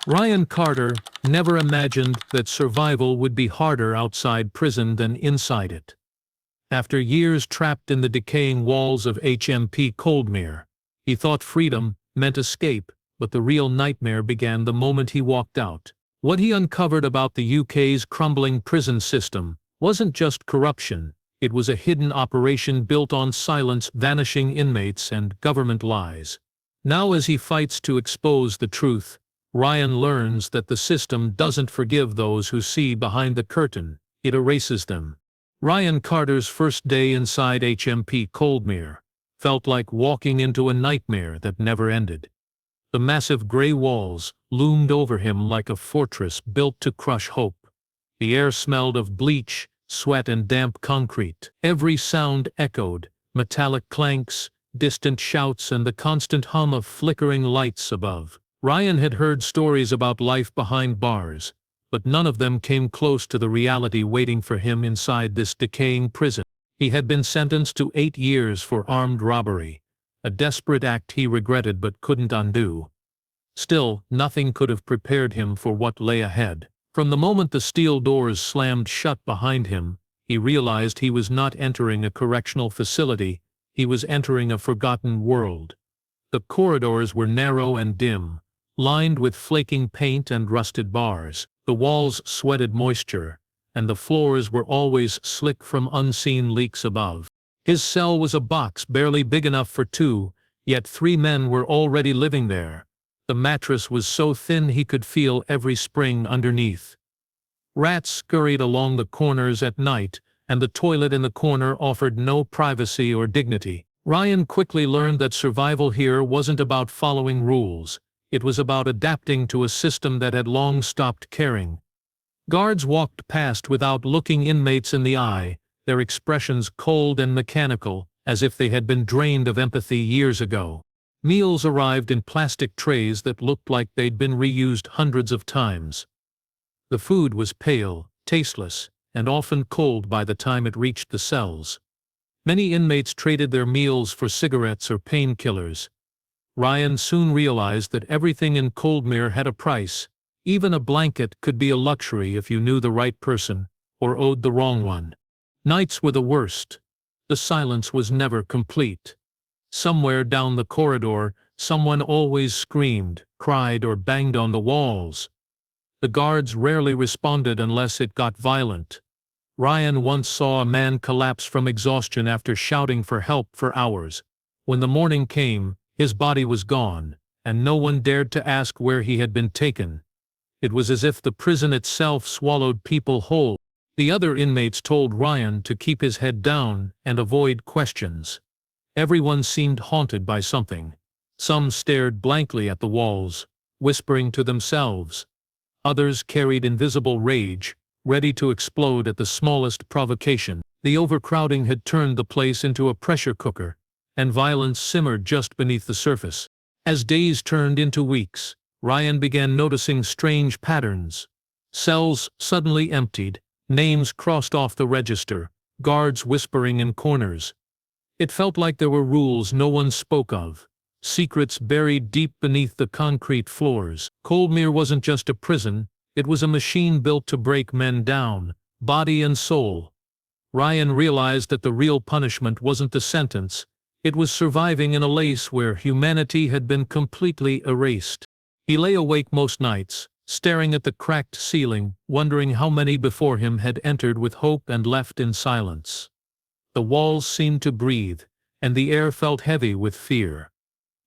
Ryan Carter never imagined that survival would be harder outside prison than inside it. After years trapped in the decaying walls of HMP Coldmere, he thought freedom meant escape, but the real nightmare began the moment he walked out. What he uncovered about the UK's crumbling prison system wasn't just corruption, it was a hidden operation built on silence, vanishing inmates, and government lies. Now, as he fights to expose the truth, Ryan learns that the system doesn't forgive those who see behind the curtain, it erases them. Ryan Carter's first day inside HMP Coldmere felt like walking into a nightmare that never ended. The massive gray walls loomed over him like a fortress built to crush hope. The air smelled of bleach, sweat, and damp concrete. Every sound echoed, metallic clanks, distant shouts, and the constant hum of flickering lights above. Ryan had heard stories about life behind bars, but none of them came close to the reality waiting for him inside this decaying prison. He had been sentenced to 8 years for armed robbery, a desperate act he regretted but couldn't undo. Still, nothing could have prepared him for what lay ahead. From the moment the steel doors slammed shut behind him, he realized he was not entering a correctional facility, he was entering a forgotten world. The corridors were narrow and dim, lined with flaking paint and rusted bars. The walls sweated moisture, and the floors were always slick from unseen leaks above. His cell was a box barely big enough for 2, yet 3 men were already living there. The mattress was so thin he could feel every spring underneath. Rats scurried along the corners at night, and the toilet in the corner offered no privacy or dignity. Ryan quickly learned that survival here wasn't about following rules. It was about adapting to a system that had long stopped caring. Guards walked past without looking inmates in the eye, their expressions cold and mechanical, as if they had been drained of empathy years ago. Meals arrived in plastic trays that looked like they'd been reused hundreds of times. The food was pale, tasteless, and often cold by the time it reached the cells. Many inmates traded their meals for cigarettes or painkillers. Ryan soon realized that everything in Coldmere had a price. Even a blanket could be a luxury if you knew the right person, or owed the wrong one. Nights were the worst. The silence was never complete. Somewhere down the corridor, someone always screamed, cried, or banged on the walls. The guards rarely responded unless it got violent. Ryan once saw a man collapse from exhaustion after shouting for help for hours. When the morning came, his body was gone, and no one dared to ask where he had been taken. It was as if the prison itself swallowed people whole. The other inmates told Ryan to keep his head down and avoid questions. Everyone seemed haunted by something. Some stared blankly at the walls, whispering to themselves. Others carried invisible rage, ready to explode at the smallest provocation. The overcrowding had turned the place into a pressure cooker, and violence simmered just beneath the surface. As days turned into weeks, Ryan began noticing strange patterns. Cells suddenly emptied, names crossed off the register, guards whispering in corners. It felt like there were rules no one spoke of, secrets buried deep beneath the concrete floors. Coldmere wasn't just a prison, it was a machine built to break men down, body and soul. Ryan realized that the real punishment wasn't the sentence, it was surviving in a place where humanity had been completely erased. He lay awake most nights, staring at the cracked ceiling, wondering how many before him had entered with hope and left in silence. The walls seemed to breathe, and the air felt heavy with fear.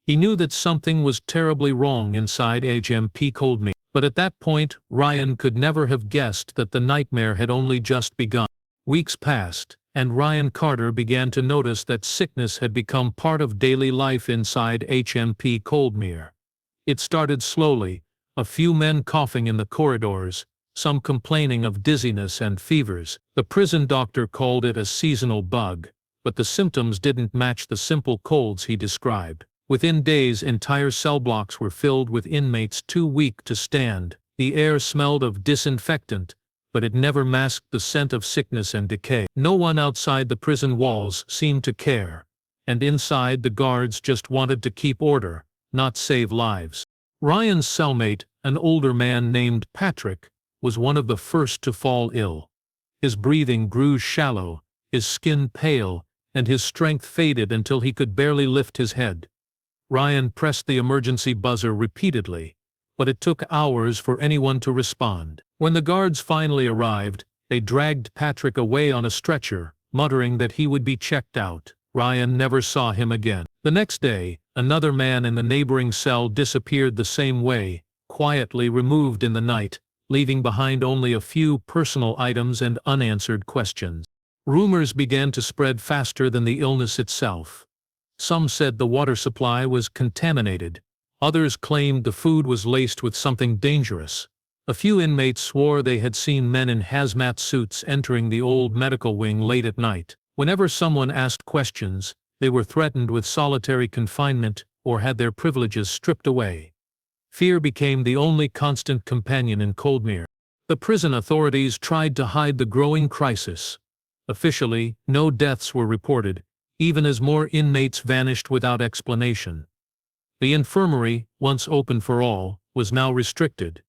He knew that something was terribly wrong inside HMP Coldmere, but at that point, Ryan could never have guessed that the nightmare had only just begun. Weeks passed, and Ryan Carter began to notice that sickness had become part of daily life inside HMP Coldmere. It started slowly, a few men coughing in the corridors, some complaining of dizziness and fevers. The prison doctor called it a seasonal bug, but the symptoms didn't match the simple colds he described. Within days, entire cell blocks were filled with inmates too weak to stand. The air smelled of disinfectant, but it never masked the scent of sickness and decay. No one outside the prison walls seemed to care, and inside the guards just wanted to keep order, not save lives. Ryan's cellmate, an older man named Patrick, was one of the first to fall ill. His breathing grew shallow, his skin pale, and his strength faded until he could barely lift his head. Ryan pressed the emergency buzzer repeatedly, but it took hours for anyone to respond. When the guards finally arrived, they dragged Patrick away on a stretcher, muttering that he would be checked out. Ryan never saw him again. The next day, another man in the neighboring cell disappeared the same way, quietly removed in the night, leaving behind only a few personal items and unanswered questions. Rumors began to spread faster than the illness itself. Some said the water supply was contaminated. Others claimed the food was laced with something dangerous. A few inmates swore they had seen men in hazmat suits entering the old medical wing late at night. Whenever someone asked questions, they were threatened with solitary confinement or had their privileges stripped away. Fear became the only constant companion in Coldmere. The prison authorities tried to hide the growing crisis. Officially, no deaths were reported, even as more inmates vanished without explanation. The infirmary, once open for all, was now restricted.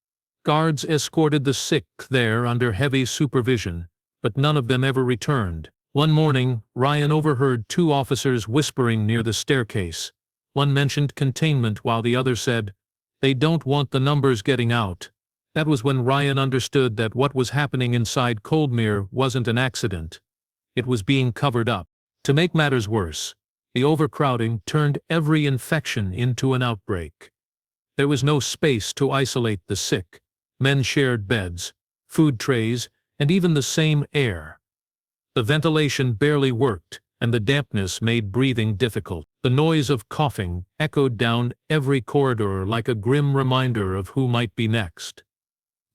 Guards escorted the sick there under heavy supervision, but none of them ever returned. One morning, Ryan overheard two officers whispering near the staircase. One mentioned containment while the other said, "They don't want the numbers getting out." That was when Ryan understood that what was happening inside Coldmere wasn't an accident. It was being covered up. To make matters worse, the overcrowding turned every infection into an outbreak. There was no space to isolate the sick. Men shared beds, food trays, and even the same air. The ventilation barely worked, and the dampness made breathing difficult. The noise of coughing echoed down every corridor like a grim reminder of who might be next.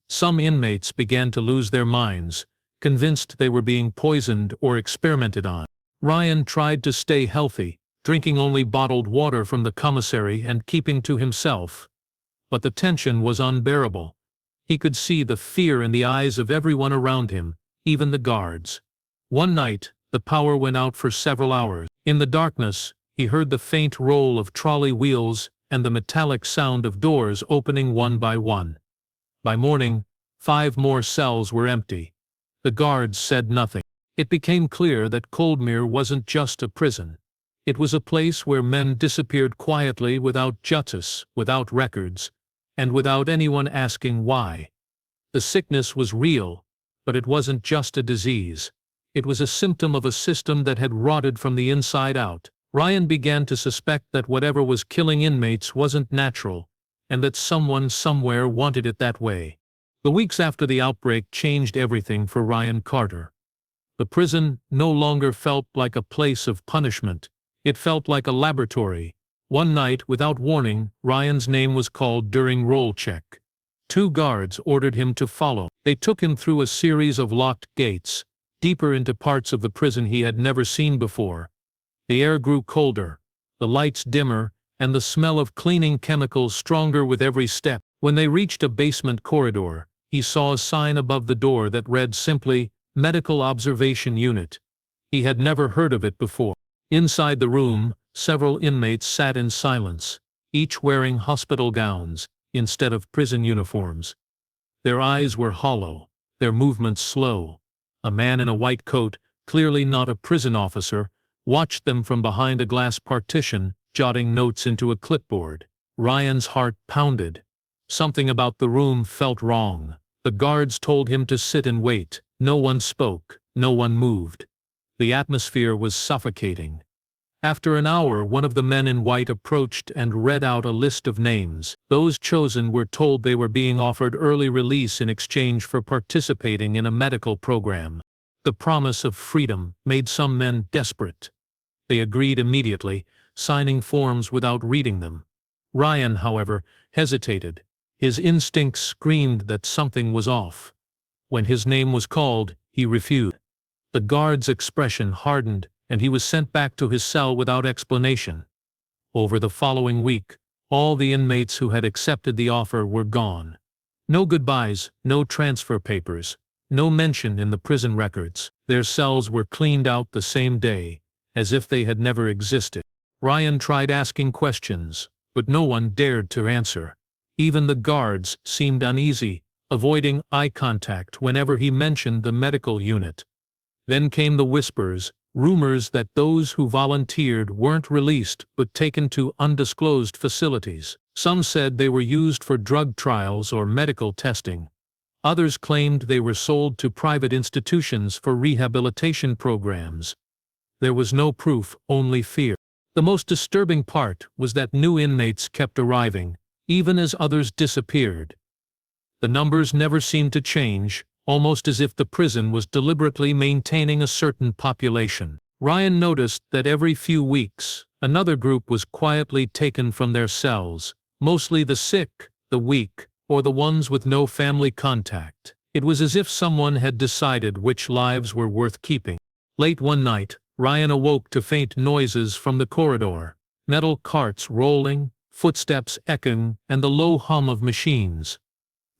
Some inmates began to lose their minds, convinced they were being poisoned or experimented on. Ryan tried to stay healthy, drinking only bottled water from the commissary and keeping to himself. But the tension was unbearable. He could see the fear in the eyes of everyone around him, even the guards. One night, the power went out for several hours. In the darkness, he heard the faint roll of trolley wheels and the metallic sound of doors opening one by one. By morning, 5 more cells were empty. The guards said nothing. It became clear that Coldmere wasn't just a prison. It was a place where men disappeared quietly without justice, without records, and without anyone asking why. The sickness was real, but it wasn't just a disease. It was a symptom of a system that had rotted from the inside out. Ryan began to suspect that whatever was killing inmates wasn't natural, and that someone somewhere wanted it that way. The weeks after the outbreak changed everything for Ryan Carter. The prison no longer felt like a place of punishment. It felt like a laboratory. One night, without warning, Ryan's name was called during roll check. 2 guards ordered him to follow. They took him through a series of locked gates, deeper into parts of the prison he had never seen before. The air grew colder, the lights dimmer, and the smell of cleaning chemicals stronger with every step. When they reached a basement corridor, he saw a sign above the door that read simply, "Medical Observation Unit." He had never heard of it before. Inside the room, several inmates sat in silence, each wearing hospital gowns instead of prison uniforms. Their eyes were hollow, their movements slow. A man in a white coat, clearly not a prison officer, watched them from behind a glass partition, jotting notes into a clipboard. Ryan's heart pounded. Something about the room felt wrong. The guards told him to sit and wait. No one spoke, no one moved. The atmosphere was suffocating. After an hour, one of the men in white approached and read out a list of names. Those chosen were told they were being offered early release in exchange for participating in a medical program. The promise of freedom made some men desperate. They agreed immediately, signing forms without reading them. Ryan, however, hesitated. His instincts screamed that something was off. When his name was called, he refused. The guard's expression hardened, and he was sent back to his cell without explanation. Over the following week, all the inmates who had accepted the offer were gone. No goodbyes, no transfer papers, no mention in the prison records. Their cells were cleaned out the same day, as if they had never existed. Ryan tried asking questions, but no one dared to answer. Even the guards seemed uneasy, avoiding eye contact whenever he mentioned the medical unit. Then came the whispers, rumors that those who volunteered weren't released but taken to undisclosed facilities. Some said they were used for drug trials or medical testing. Others claimed they were sold to private institutions for rehabilitation programs. There was no proof, only fear. The most disturbing part was that new inmates kept arriving, even as others disappeared. The numbers never seemed to change, almost as if the prison was deliberately maintaining a certain population. Ryan noticed that every few weeks, another group was quietly taken from their cells, mostly the sick, the weak, or the ones with no family contact. It was as if someone had decided which lives were worth keeping. Late one night, Ryan awoke to faint noises from the corridor, metal carts rolling, footsteps echoing, and the low hum of machines.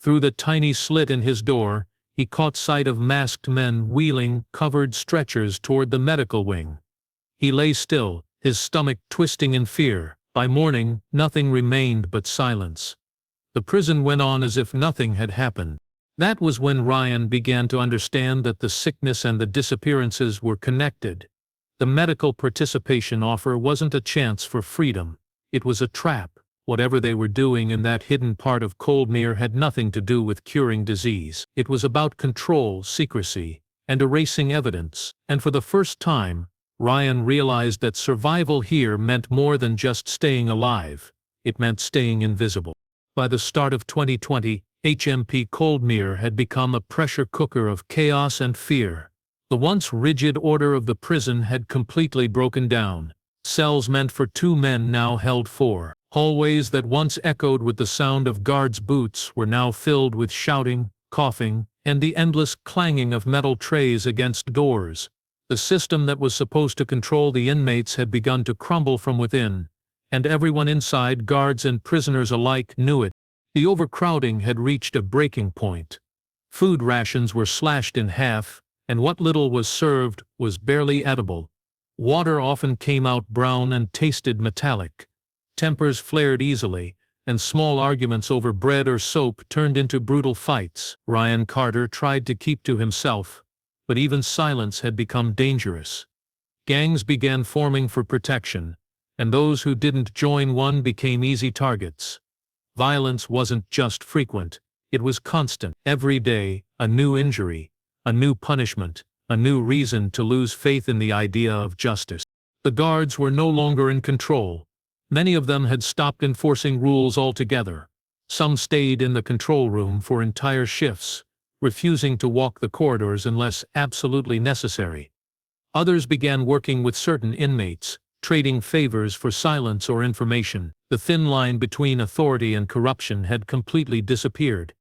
Through the tiny slit in his door, he caught sight of masked men wheeling covered stretchers toward the medical wing. He lay still, his stomach twisting in fear. By morning, nothing remained but silence. The prison went on as if nothing had happened. That was when Ryan began to understand that the sickness and the disappearances were connected. The medical participation offer wasn't a chance for freedom. It was a trap. Whatever they were doing in that hidden part of Coldmere had nothing to do with curing disease. It was about control, secrecy, and erasing evidence. And for the first time, Ryan realized that survival here meant more than just staying alive. It meant staying invisible. By the start of 2020, HMP Coldmere had become a pressure cooker of chaos and fear. The once rigid order of the prison had completely broken down. Cells meant for 2 men now held 4. Hallways that once echoed with the sound of guards' boots were now filled with shouting, coughing, and the endless clanging of metal trays against doors. The system that was supposed to control the inmates had begun to crumble from within, and everyone inside, guards and prisoners alike, knew it. The overcrowding had reached a breaking point. Food rations were slashed in half, and what little was served was barely edible. Water often came out brown and tasted metallic. Tempers flared easily, and small arguments over bread or soap turned into brutal fights. Ryan Carter tried to keep to himself, but even silence had become dangerous. Gangs began forming for protection, and those who didn't join one became easy targets. Violence wasn't just frequent, it was constant. Every day, a new injury, a new punishment, a new reason to lose faith in the idea of justice. The guards were no longer in control. Many of them had stopped enforcing rules altogether. Some stayed in the control room for entire shifts, refusing to walk the corridors unless absolutely necessary. Others began working with certain inmates, trading favors for silence or information. The thin line between authority and corruption had completely disappeared.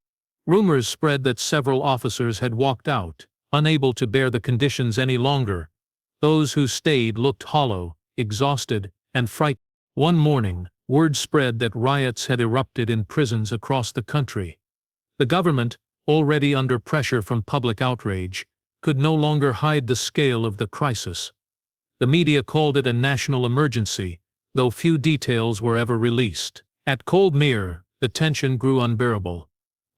Rumors spread that several officers had walked out, unable to bear the conditions any longer. Those who stayed looked hollow, exhausted, and frightened. One morning, word spread that riots had erupted in prisons across the country. The government, already under pressure from public outrage, could no longer hide the scale of the crisis. The media called it a national emergency, though few details were ever released. At Coldmere, the tension grew unbearable.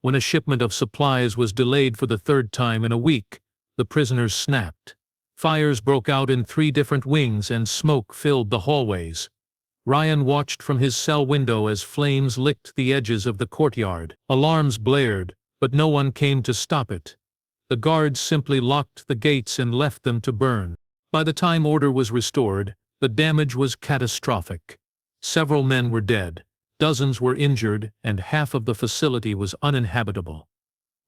When a shipment of supplies was delayed for the 3rd time in a week, the prisoners snapped. Fires broke out in 3 different wings and smoke filled the hallways. Ryan watched from his cell window as flames licked the edges of the courtyard. Alarms blared, but no one came to stop it. The guards simply locked the gates and left them to burn. By the time order was restored, the damage was catastrophic. Several men were dead, dozens were injured, and half of the facility was uninhabitable.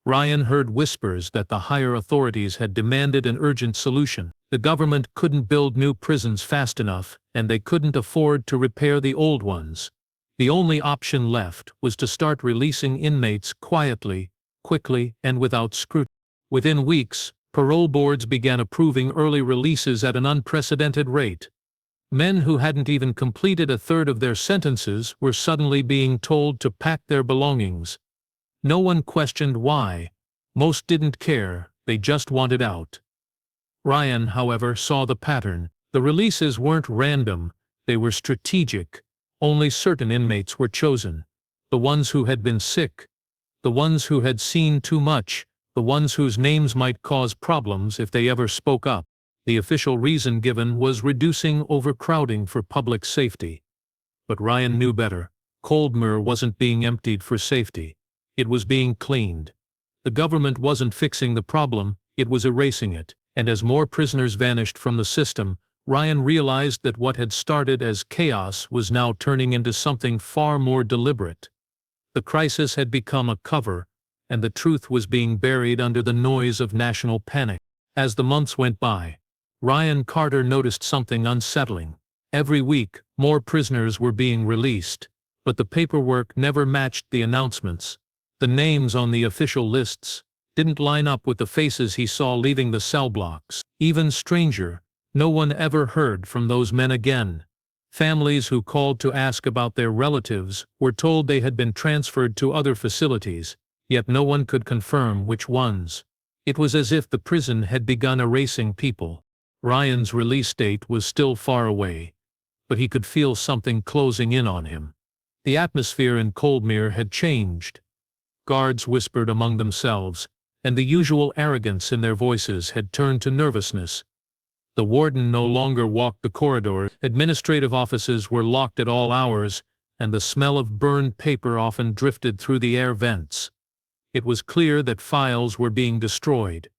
Ryan heard whispers that the higher authorities had demanded an urgent solution. The government couldn't build new prisons fast enough, and they couldn't afford to repair the old ones. The only option left was to start releasing inmates quietly, quickly, and without scrutiny. Within weeks, parole boards began approving early releases at an unprecedented rate. Men who hadn't even completed a third of their sentences were suddenly being told to pack their belongings. No one questioned why. Most didn't care, they just wanted out. Ryan, however, saw the pattern. The releases weren't random, they were strategic. Only certain inmates were chosen. The ones who had been sick. The ones who had seen too much. The ones whose names might cause problems if they ever spoke up. The official reason given was reducing overcrowding for public safety. But Ryan knew better. Coldmere wasn't being emptied for safety. It was being cleaned. The government wasn't fixing the problem, it was erasing it. And as more prisoners vanished from the system, Ryan realized that what had started as chaos was now turning into something far more deliberate. The crisis had become a cover, and the truth was being buried under the noise of national panic. As the months went by, Ryan Carter noticed something unsettling. Every week, more prisoners were being released, but the paperwork never matched the announcements. The names on the official lists didn't line up with the faces he saw leaving the cell blocks. Even stranger, no one ever heard from those men again. Families who called to ask about their relatives were told they had been transferred to other facilities, yet no one could confirm which ones. It was as if the prison had begun erasing people. Ryan's release date was still far away, but he could feel something closing in on him. The atmosphere in Coldmere had changed. Guards whispered among themselves, and the usual arrogance in their voices had turned to nervousness. The warden no longer walked the corridor, administrative offices were locked at all hours, and the smell of burned paper often drifted through the air vents. It was clear that files were being destroyed.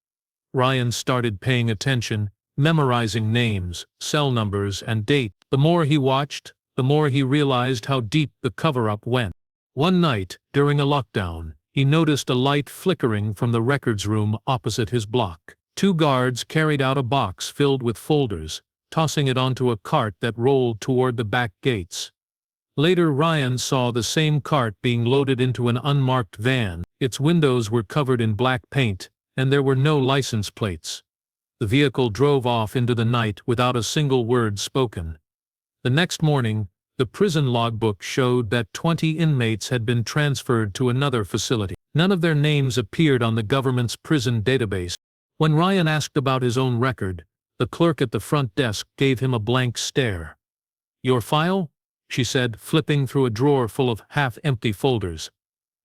Ryan started paying attention, memorizing names, cell numbers, and date. The more he watched, the more he realized how deep the cover-up went. One night, during a lockdown, he noticed a light flickering from the records room opposite his block. 2 guards carried out a box filled with folders, tossing it onto a cart that rolled toward the back gates. Later Ryan saw the same cart being loaded into an unmarked van. Its windows were covered in black paint, and there were no license plates. The vehicle drove off into the night without a single word spoken. The next morning, the prison logbook showed that 20 inmates had been transferred to another facility. None of their names appeared on the government's prison database. When Ryan asked about his own record, the clerk at the front desk gave him a blank stare. "Your file?" she said, flipping through a drawer full of half-empty folders.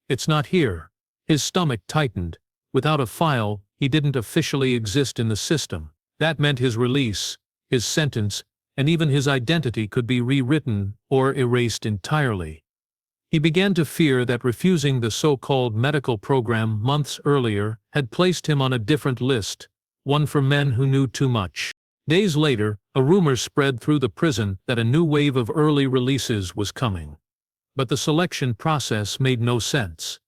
"It's not here." His stomach tightened. Without a file, he didn't officially exist in the system. That meant his release, his sentence, and even his identity could be rewritten or erased entirely. He began to fear that refusing the so-called medical program months earlier had placed him on a different list, one for men who knew too much. Days later, a rumor spread through the prison that a new wave of early releases was coming. But the selection process made no sense.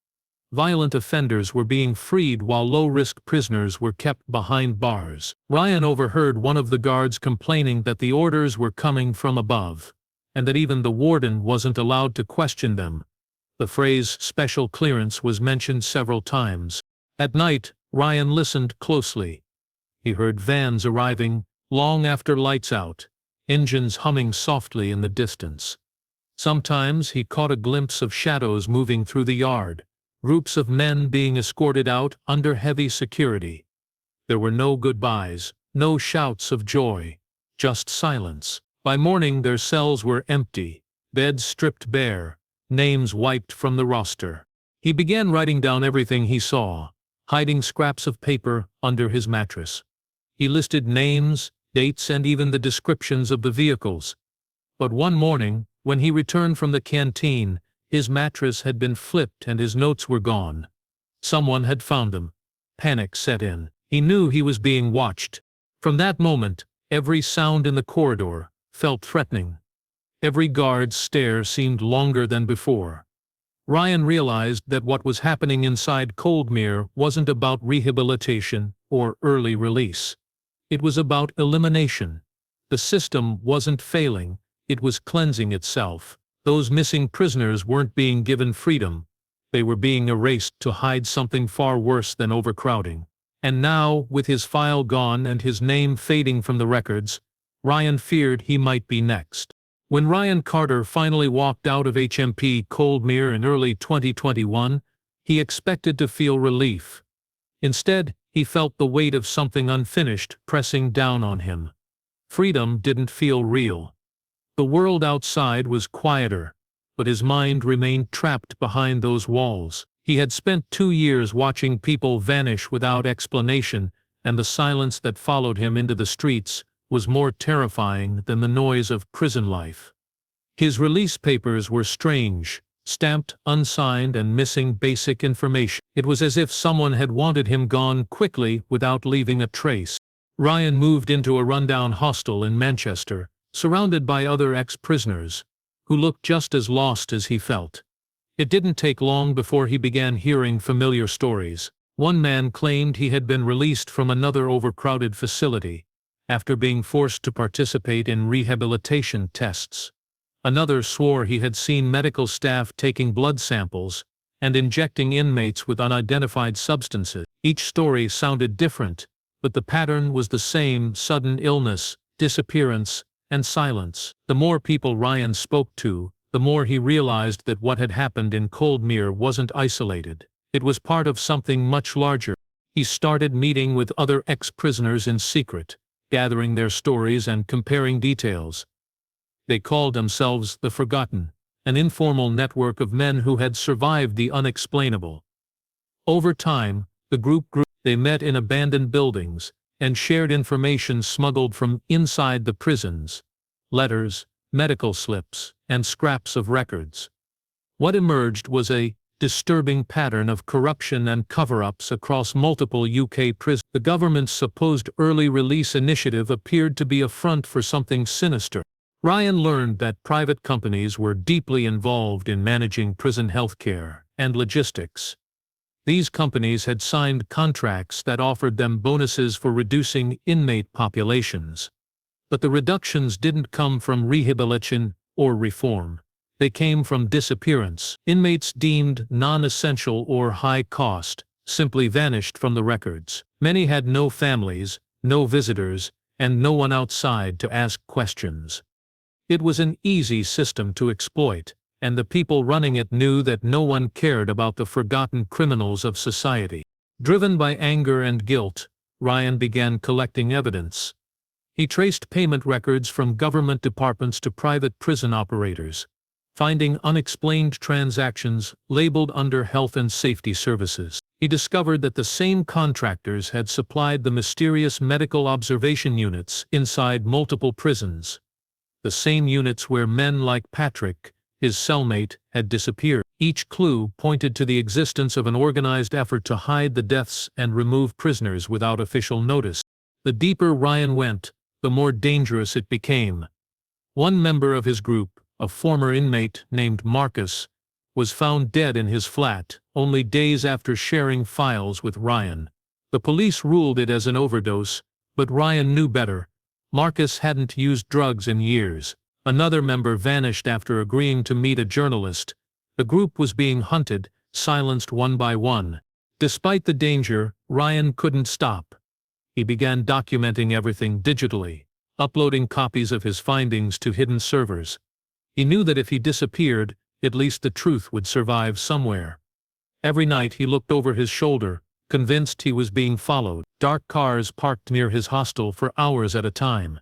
Violent offenders were being freed while low-risk prisoners were kept behind bars. Ryan overheard one of the guards complaining that the orders were coming from above, and that even the warden wasn't allowed to question them. The phrase "special clearance" was mentioned several times. At night, Ryan listened closely. He heard vans arriving, long after lights out, engines humming softly in the distance. Sometimes he caught a glimpse of shadows moving through the yard, groups of men being escorted out under heavy security. There were no goodbyes, no shouts of joy, just silence. By morning their cells were empty, beds stripped bare, names wiped from the roster. He began writing down everything he saw, hiding scraps of paper under his mattress. He listed names, dates, and even the descriptions of the vehicles. But one morning, when he returned from the canteen, his mattress had been flipped and his notes were gone. Someone had found them. Panic set in. He knew he was being watched. From that moment, every sound in the corridor felt threatening. Every guard's stare seemed longer than before. Ryan realized that what was happening inside Coldmere wasn't about rehabilitation or early release. It was about elimination. The system wasn't failing, it was cleansing itself. Those missing prisoners weren't being given freedom. They were being erased to hide something far worse than overcrowding. And now, with his file gone and his name fading from the records, Ryan feared he might be next. When Ryan Carter finally walked out of HMP Coldmere in early 2021, he expected to feel relief. Instead, he felt the weight of something unfinished pressing down on him. Freedom didn't feel real. The world outside was quieter, but his mind remained trapped behind those walls. He had spent 2 years watching people vanish without explanation, and the silence that followed him into the streets was more terrifying than the noise of prison life. His release papers were strange, stamped, unsigned, and missing basic information. It was as if someone had wanted him gone quickly without leaving a trace. Ryan moved into a rundown hostel in Manchester, surrounded by other ex-prisoners, who looked just as lost as he felt. It didn't take long before he began hearing familiar stories. One man claimed he had been released from another overcrowded facility, after being forced to participate in rehabilitation tests. Another swore he had seen medical staff taking blood samples and injecting inmates with unidentified substances. Each story sounded different, but the pattern was the same: sudden illness, disappearance, and silence. The more people Ryan spoke to, the more he realized that what had happened in Coldmere wasn't isolated. It was part of something much larger. He started meeting with other ex-prisoners in secret, gathering their stories and comparing details. They called themselves the Forgotten, an informal network of men who had survived the unexplainable. Over time, the group grew. They met in abandoned buildings and shared information smuggled from inside the prisons: letters, medical slips, and scraps of records. What emerged was a disturbing pattern of corruption and cover-ups across multiple UK prisons. The government's supposed early release initiative appeared to be a front for something sinister. Ryan learned that private companies were deeply involved in managing prison healthcare and logistics. These companies had signed contracts that offered them bonuses for reducing inmate populations. But the reductions didn't come from rehabilitation or reform. They came from disappearance. Inmates deemed non-essential or high cost simply vanished from the records. Many had no families, no visitors, and no one outside to ask questions. It was an easy system to exploit, and the people running it knew that no one cared about the forgotten criminals of society. Driven by anger and guilt, Ryan began collecting evidence. He traced payment records from government departments to private prison operators, finding unexplained transactions labeled under health and safety services. He discovered that the same contractors had supplied the mysterious medical observation units inside multiple prisons. The same units where men like Patrick, his cellmate, had disappeared. Each clue pointed to the existence of an organized effort to hide the deaths and remove prisoners without official notice. The deeper Ryan went, the more dangerous it became. One member of his group, a former inmate named Marcus, was found dead in his flat only days after sharing files with Ryan. The police ruled it as an overdose, but Ryan knew better. Marcus hadn't used drugs in years. Another member vanished after agreeing to meet a journalist. The group was being hunted, silenced one by one. Despite the danger, Ryan couldn't stop. He began documenting everything digitally, uploading copies of his findings to hidden servers. He knew that if he disappeared, at least the truth would survive somewhere. Every night he looked over his shoulder, convinced he was being followed. Dark cars parked near his hostel for hours at a time.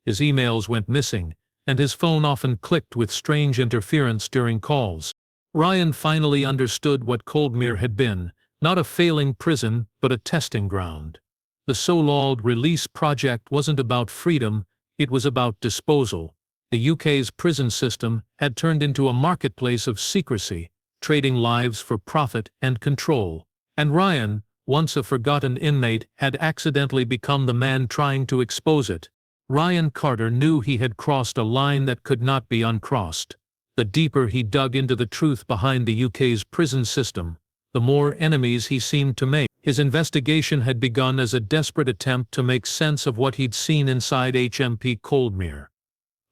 His emails went missing, and his phone often clicked with strange interference during calls. Ryan finally understood what Coldmere had been: not a failing prison, but a testing ground. The so-called release project wasn't about freedom, it was about disposal. The UK's prison system had turned into a marketplace of secrecy, trading lives for profit and control. And Ryan, once a forgotten inmate, had accidentally become the man trying to expose it. Ryan Carter knew he had crossed a line that could not be uncrossed. The deeper he dug into the truth behind the UK's prison system, the more enemies he seemed to make. His investigation had begun as a desperate attempt to make sense of what he'd seen inside HMP Coldmere.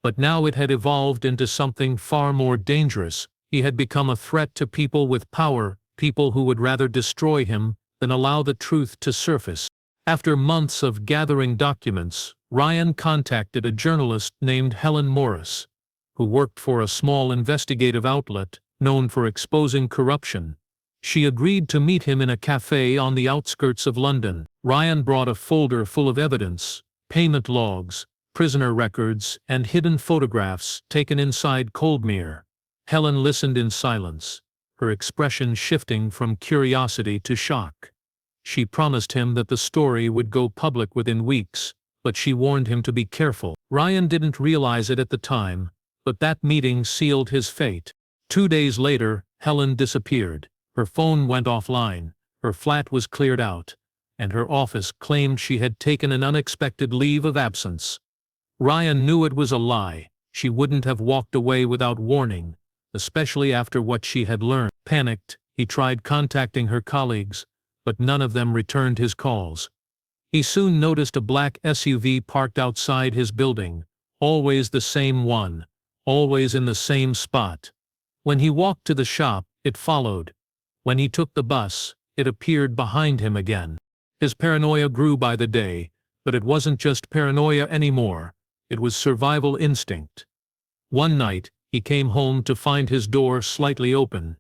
But now it had evolved into something far more dangerous. He had become a threat to people with power, people who would rather destroy him than allow the truth to surface. After months of gathering documents, Ryan contacted a journalist named Helen Morris, who worked for a small investigative outlet known for exposing corruption. She agreed to meet him in a cafe on the outskirts of London. Ryan brought a folder full of evidence: payment logs, prisoner records, and hidden photographs taken inside Coldmere. Helen listened in silence, her expression shifting from curiosity to shock. She promised him that the story would go public within weeks, but she warned him to be careful. Ryan didn't realize it at the time, but that meeting sealed his fate. 2 days later, Helen disappeared. Her phone went offline, her flat was cleared out, and her office claimed she had taken an unexpected leave of absence. Ryan knew it was a lie. She wouldn't have walked away without warning, especially after what she had learned. Panicked, he tried contacting her colleagues, but none of them returned his calls. He soon noticed a black SUV parked outside his building, always the same one, always in the same spot. When he walked to the shop, it followed. When he took the bus, it appeared behind him again. His paranoia grew by the day, but it wasn't just paranoia anymore, it was survival instinct. One night, he came home to find his door slightly open.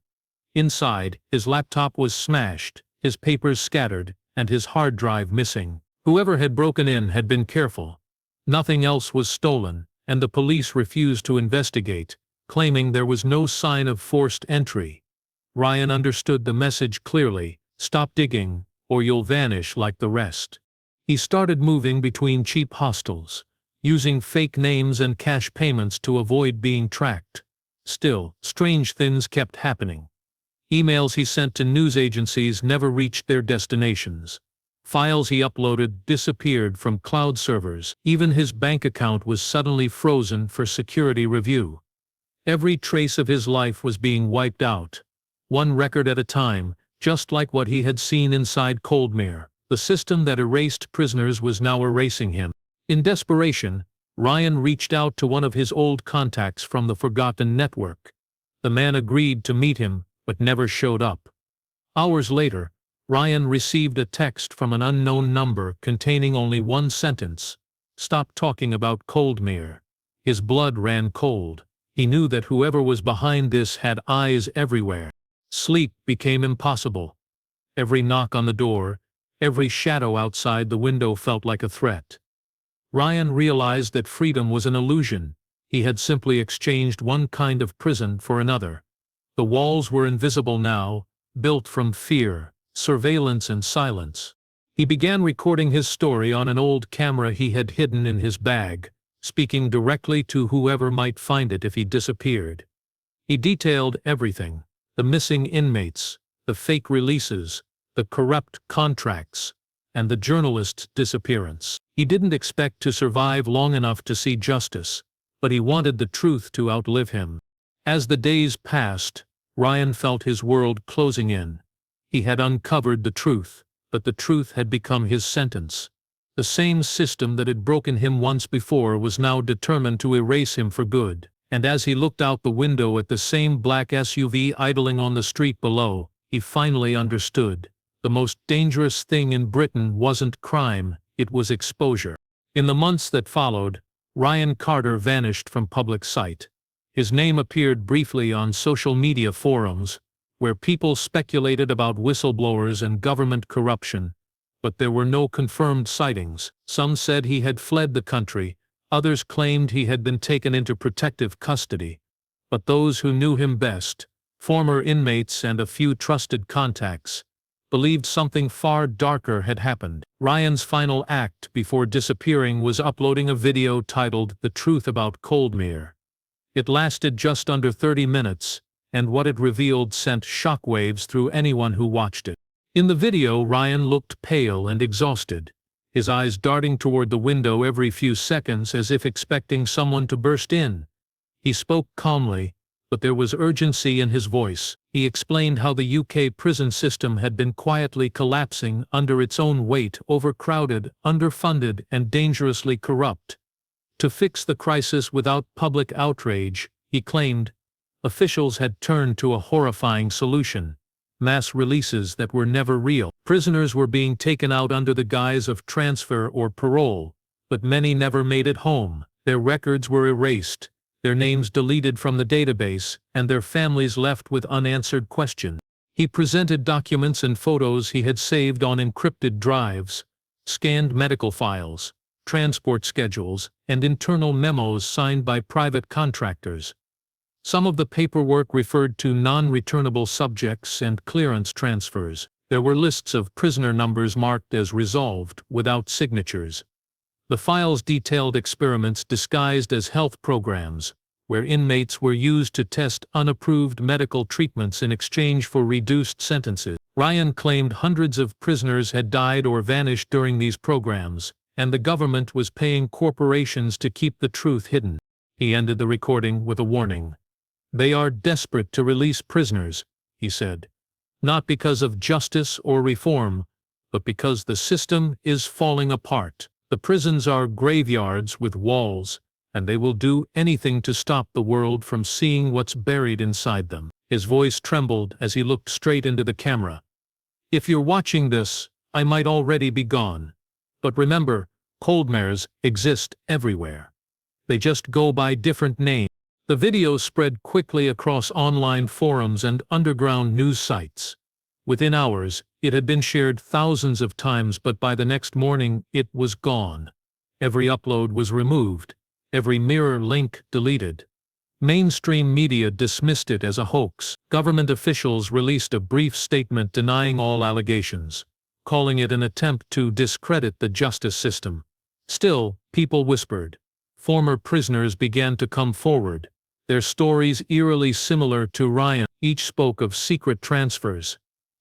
Inside, his laptop was smashed, his papers scattered, and his hard drive missing. Whoever had broken in had been careful. Nothing else was stolen, and the police refused to investigate, claiming there was no sign of forced entry. Ryan understood the message clearly: stop digging, or you'll vanish like the rest. He started moving between cheap hostels, using fake names and cash payments to avoid being tracked. Still, strange things kept happening. Emails he sent to news agencies never reached their destinations. Files he uploaded disappeared from cloud servers. Even his bank account was suddenly frozen for security review. Every trace of his life was being wiped out, one record at a time, just like what he had seen inside Coldmere. The system that erased prisoners was now erasing him. In desperation, Ryan reached out to one of his old contacts from the forgotten network. The man agreed to meet him, but never showed up. Hours later, Ryan received a text from an unknown number containing only one sentence: "Stop talking about Coldmere." His blood ran cold. He knew that whoever was behind this had eyes everywhere. Sleep became impossible. Every knock on the door, every shadow outside the window felt like a threat. Ryan realized that freedom was an illusion. He had simply exchanged one kind of prison for another. The walls were invisible now, built from fear, surveillance and silence. He began recording his story on an old camera he had hidden in his bag, speaking directly to whoever might find it if he disappeared. He detailed everything: the missing inmates, the fake releases, the corrupt contracts, and the journalist's disappearance. He didn't expect to survive long enough to see justice, but he wanted the truth to outlive him. As the days passed, Ryan felt his world closing in. He had uncovered the truth, but the truth had become his sentence. The same system that had broken him once before was now determined to erase him for good. And as he looked out the window at the same black SUV idling on the street below, he finally understood. The most dangerous thing in Britain wasn't crime, it was exposure. In the months that followed, Ryan Carter vanished from public sight. His name appeared briefly on social media forums, where people speculated about whistleblowers and government corruption, but there were no confirmed sightings. Some said he had fled the country, others claimed he had been taken into protective custody. But those who knew him best, former inmates and a few trusted contacts, believed something far darker had happened. Ryan's final act before disappearing was uploading a video titled "The Truth About Coldmere." It lasted just under 30 minutes, and what it revealed sent shockwaves through anyone who watched it. In the video, Ryan looked pale and exhausted, his eyes darting toward the window every few seconds as if expecting someone to burst in. He spoke calmly, but there was urgency in his voice. He explained how the UK prison system had been quietly collapsing under its own weight: overcrowded, underfunded, and dangerously corrupt. To fix the crisis without public outrage, he claimed, officials had turned to a horrifying solution: mass releases that were never real. Prisoners were being taken out under the guise of transfer or parole, but many never made it home. Their records were erased, their names deleted from the database, and their families left with unanswered questions. He presented documents and photos he had saved on encrypted drives, scanned medical files, transport schedules, and internal memos signed by private contractors. Some of the paperwork referred to non-returnable subjects and clearance transfers. There were lists of prisoner numbers marked as resolved, without signatures. The files detailed experiments disguised as health programs, where inmates were used to test unapproved medical treatments in exchange for reduced sentences. Ryan claimed hundreds of prisoners had died or vanished during these programs, and the government was paying corporations to keep the truth hidden. He ended the recording with a warning. "They are desperate to release prisoners," he said. "Not because of justice or reform, but because the system is falling apart. The prisons are graveyards with walls, and they will do anything to stop the world from seeing what's buried inside them." His voice trembled as he looked straight into the camera. "If you're watching this, I might already be gone. But remember, Coldmeres exist everywhere. They just go by different names." The video spread quickly across online forums and underground news sites. Within hours, it had been shared thousands of times, but by the next morning, it was gone. Every upload was removed, every mirror link deleted. Mainstream media dismissed it as a hoax. Government officials released a brief statement denying all allegations, calling it an attempt to discredit the justice system. Still, people whispered. Former prisoners began to come forward, their stories eerily similar to Ryan. Each spoke of secret transfers,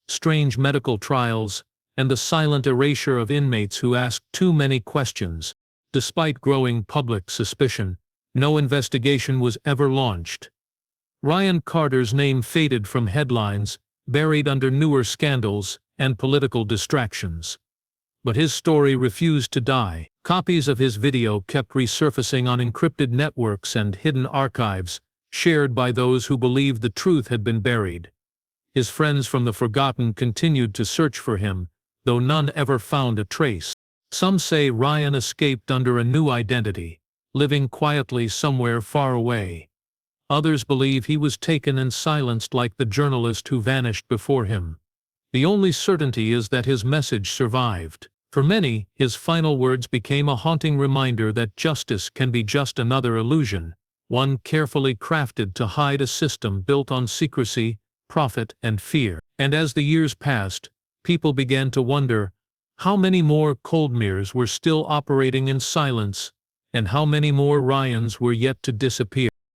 strange medical trials, and the silent erasure of inmates who asked too many questions. Despite growing public suspicion, no investigation was ever launched. Ryan Carter's name faded from headlines, buried under newer scandals and political distractions. But his story refused to die. Copies of his video kept resurfacing on encrypted networks and hidden archives, shared by those who believed the truth had been buried. His friends from the forgotten continued to search for him, though none ever found a trace. Some say Ryan escaped under a new identity, living quietly somewhere far away. Others believe he was taken and silenced like the journalist who vanished before him. The only certainty is that his message survived. For many, his final words became a haunting reminder that justice can be just another illusion, one carefully crafted to hide a system built on secrecy, profit, and fear. And as the years passed, people began to wonder how many more Coldmeres were still operating in silence, and how many more Ryans were yet to disappear.